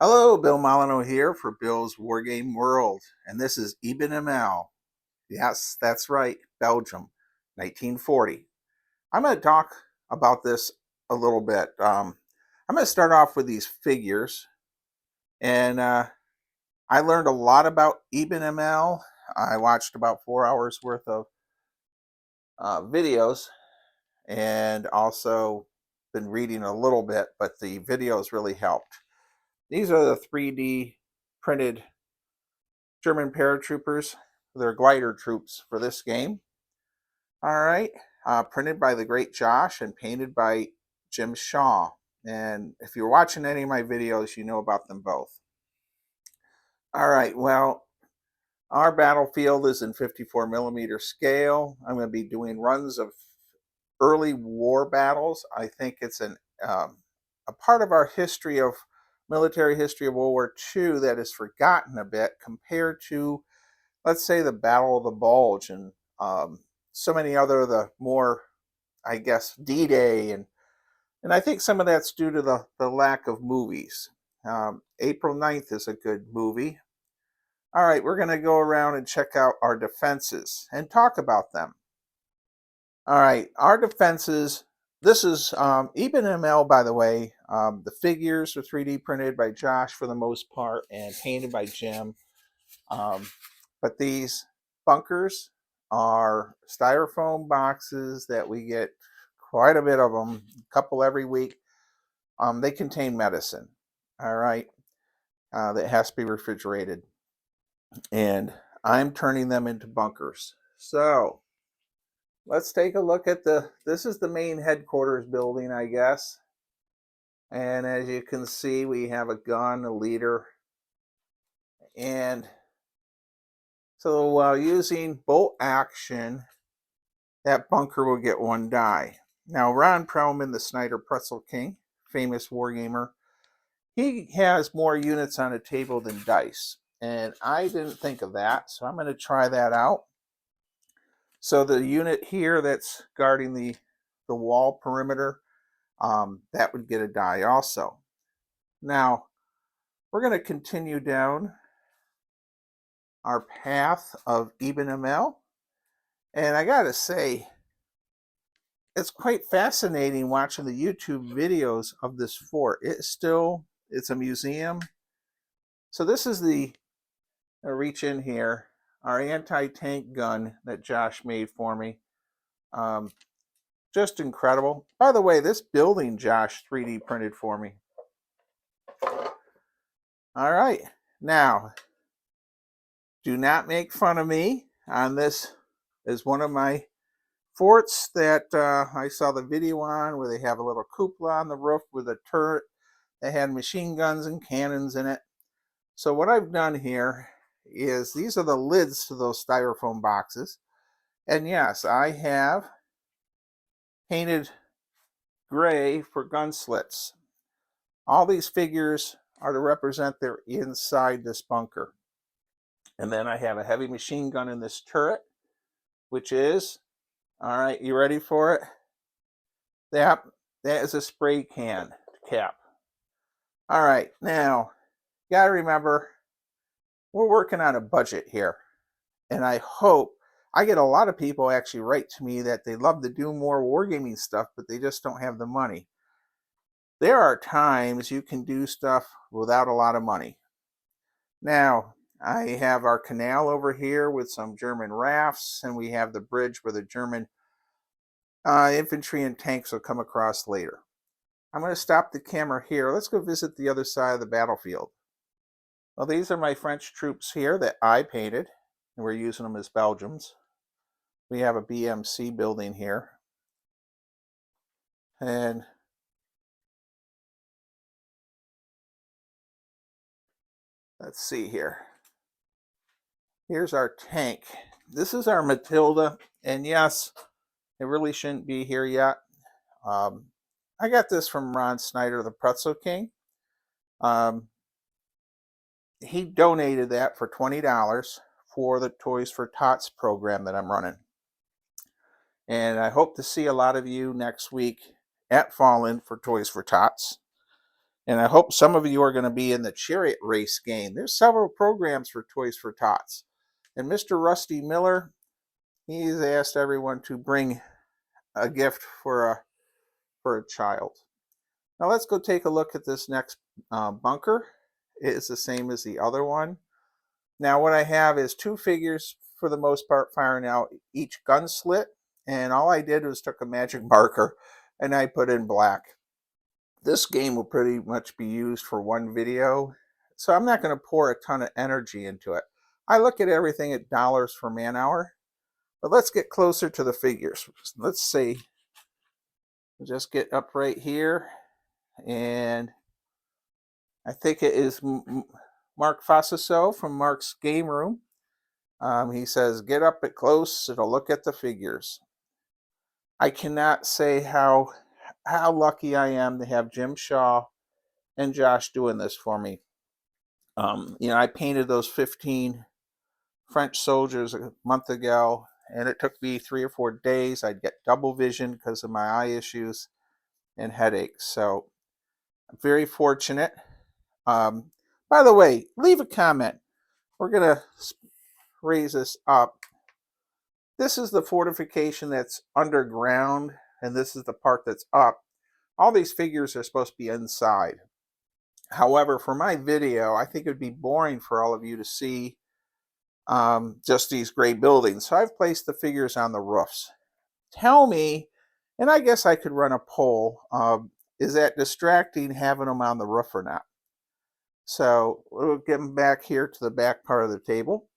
Hello, Bill Molyneux here for Bill's Wargame World, and this is Eben Emael. Yes, that's right, Belgium, 1940. I'm going to talk about this a little bit. I'm going to start off with these figures, and I learned a lot about Eben Emael. I watched about 4 hours worth of videos, and also been reading a little bit, but the videos really helped. These are the 3D printed German paratroopers. They're glider troops for this game. All right. Printed by the great Josh and painted by Jim Shaw. And if you're watching any of my videos, you know about them both. All right. Well, our battlefield is in 54 millimeter scale. I'm going to be doing runs of early war battles. I think it's a part of our history of military history of World War II that is forgotten a bit compared to, let's say, the Battle of the Bulge and so many other the more, I guess, D-Day, and I think some of that's due to the lack of movies. April 9th is a good movie. All right, we're going to go around and check out our defenses and talk about them. All right, our defenses. This is Eben ML, by the way. The figures are 3D printed by Josh for the most part and painted by Jim. Um, but these bunkers are styrofoam boxes that we get quite a bit of them, a couple every week. They contain medicine, all right, that has to be refrigerated. And I'm turning them into bunkers. So let's take a look at this is the main headquarters building, I guess. And as you can see, we have a gun, a leader, and so while using bolt action, that bunker will get one die. Now, Ron Perlman, the Snyder Pretzel King, famous wargamer, he has more units on a table than dice. And I didn't think of that, so I'm going to try that out. So the unit here that's guarding the wall perimeter, that would get a die also. Now, we're going to continue down our path of Eben Emael. And I got to say, it's quite fascinating watching the YouTube videos of this fort. It's a museum. So this is I reach in here, our anti-tank gun that Josh made for me. Um, just incredible. By the way, this building Josh 3D printed for me. All right, now, do not make fun of me on this. Is one of my forts that I saw the video on where they have a little cupola on the roof with a turret. They had machine guns and cannons in it. So what I've done here is these are the lids to those styrofoam boxes. And yes, I have painted gray for gun slits. All these figures are to represent they're inside this bunker. And then I have a heavy machine gun in this turret, which is, all right, you ready for it? That is a spray can cap. All right, now, you gotta remember, we're working on a budget here. And I get a lot of people actually write to me that they love to do more wargaming stuff, but they just don't have the money. There are times you can do stuff without a lot of money. Now, I have our canal over here with some German rafts, and we have the bridge where the German infantry and tanks will come across later. I'm going to stop the camera here. Let's go visit the other side of the battlefield. Well, these are my French troops here that I painted, and we're using them as Belgians. We have a BMC building here. And let's see here. Here's our tank. This is our Matilda. And yes, it really shouldn't be here yet. I got this from Ron Snyder, the Pretzel King. He donated that for $20 for the Toys for Tots program that I'm running. And I hope to see a lot of you next week at Fallen for Toys for Tots. And I hope some of you are going to be in the chariot race game. There's several programs for Toys for Tots. And Mr. Rusty Miller, he's asked everyone to bring a gift for a child. Now let's go take a look at this next bunker. It is the same as the other one. Now what I have is two figures for the most part firing out each gun slit, and all I did was took a magic marker and I put in black. This game will pretty much be used for one video, so I'm not going to pour a ton of energy into it. I look at everything at dollars for man hour, but let's get closer to the figures. Let's see. Just get up right here, and I think it is Mark Fasaso from Mark's Game Room. He says, get up at close, it'll look at the figures. I cannot say how lucky I am to have Jim Shaw and Josh doing this for me. I painted those 15 French soldiers a month ago, and it took me 3 or 4 days. I'd get double vision because of my eye issues and headaches. So I'm very fortunate. By the way, leave a comment. We're going to raise this up. This is the fortification that's underground, and this is the part that's up. All these figures are supposed to be inside. However, for my video, I think it would be boring for all of you to see just these gray buildings. So I've placed the figures on the roofs. Tell me, and I guess I could run a poll, is that distracting having them on the roof or not? So we'll get them back here to the back part of the table.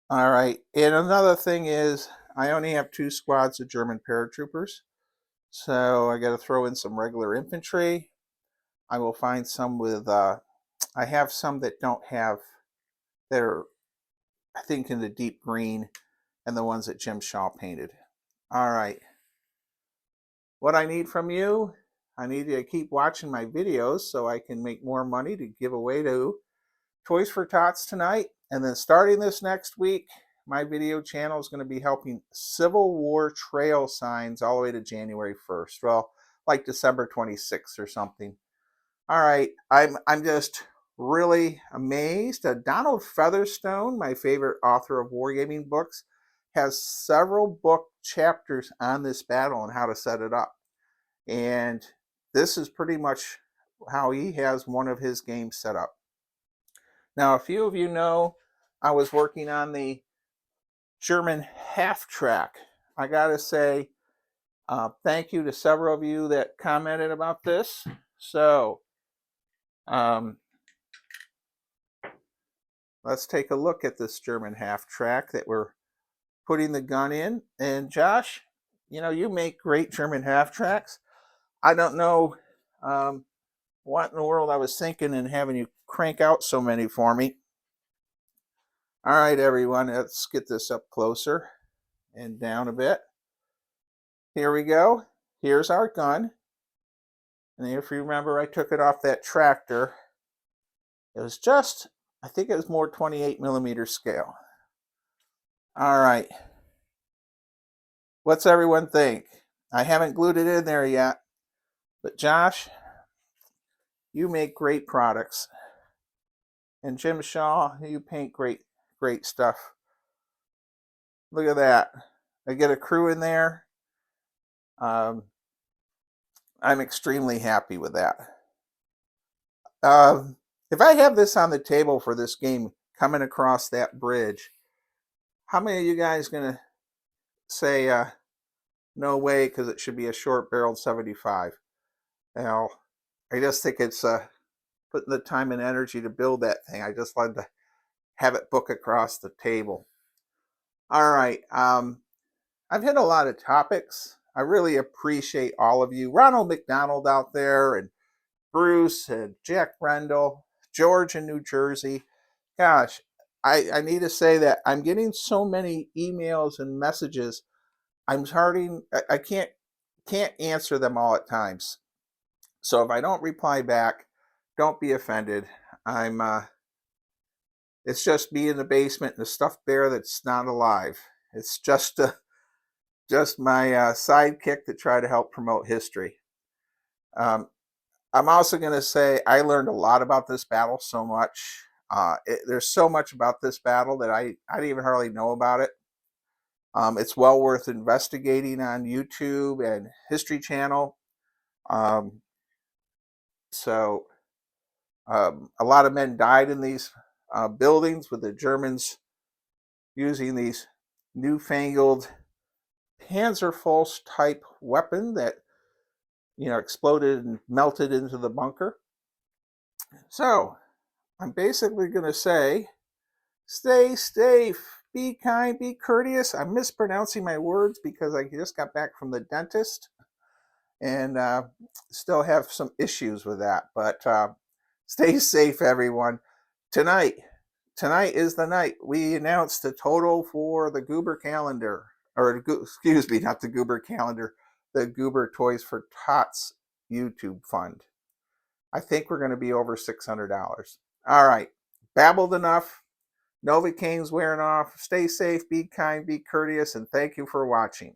All right, and another thing is I only have 2 squads of German paratroopers. So I got to throw in some regular infantry. I will find some with, I have some that don't have, that are, I think, in the deep green, and the ones that Jim Shaw painted. All right. What I need from you, I need you to keep watching my videos so I can make more money to give away to Toys for Tots tonight. And then starting this next week, my video channel is going to be helping Civil War trail signs all the way to January 1st. Well, like December 26th or something. All right, I'm just really amazed. Donald Featherstone, my favorite author of wargaming books, has several book chapters on this battle and how to set it up. And this is pretty much how he has one of his games set up. Now, a few of you know I was working on the German half track. I gotta say thank you to several of you that commented about this. So let's take a look at this German half track that we're putting the gun in. And Josh, you make great German half tracks. I don't know what in the world I was thinking in having you crank out so many for me. All right, everyone, let's get this up closer and down a bit. Here we go. Here's our gun. And if you remember, I took it off that tractor. It was just, I think it was more 28 millimeter scale. All right. What's everyone think? I haven't glued it in there yet. But Josh, you make great products. And Jim Shaw, you paint great stuff. Look at that. I get a crew in there. I'm extremely happy with that. If I have this on the table for this game coming across that bridge, how many of you guys going to say no way, because it should be a short-barreled 75? Now, I just think it's putting the time and energy to build that thing. I just wanted to have it book across the table. All right. I've hit a lot of topics. I really appreciate all of you. Ronald McDonald out there, and Bruce, and Jack Rendell, George in New Jersey. Gosh, I need to say that I'm getting so many emails and messages. I'm starting, I can't answer them all at times. So if I don't reply back, don't be offended. It's just me in the basement and a stuffed bear that's not alive. It's just my sidekick to try to help promote history. I'm also going to say I learned a lot about this battle so much. There's so much about this battle that I didn't even hardly know about it. It's well worth investigating on YouTube and History Channel. Um, so a lot of men died in these buildings with the Germans using these newfangled Panzerfaust type weapon that exploded and melted into the bunker. So I'm basically going to say, stay safe, be kind, be courteous. I'm mispronouncing my words because I just got back from the dentist and still have some issues with that. But stay safe, everyone. Tonight, tonight is the night we announced the total for the Goober calendar, or excuse me, not the Goober calendar, the Goober Toys for Tots YouTube fund. I think we're going to be over $600. All right, babbled enough. Novocaine's wearing off. Stay safe, be kind, be courteous, and thank you for watching.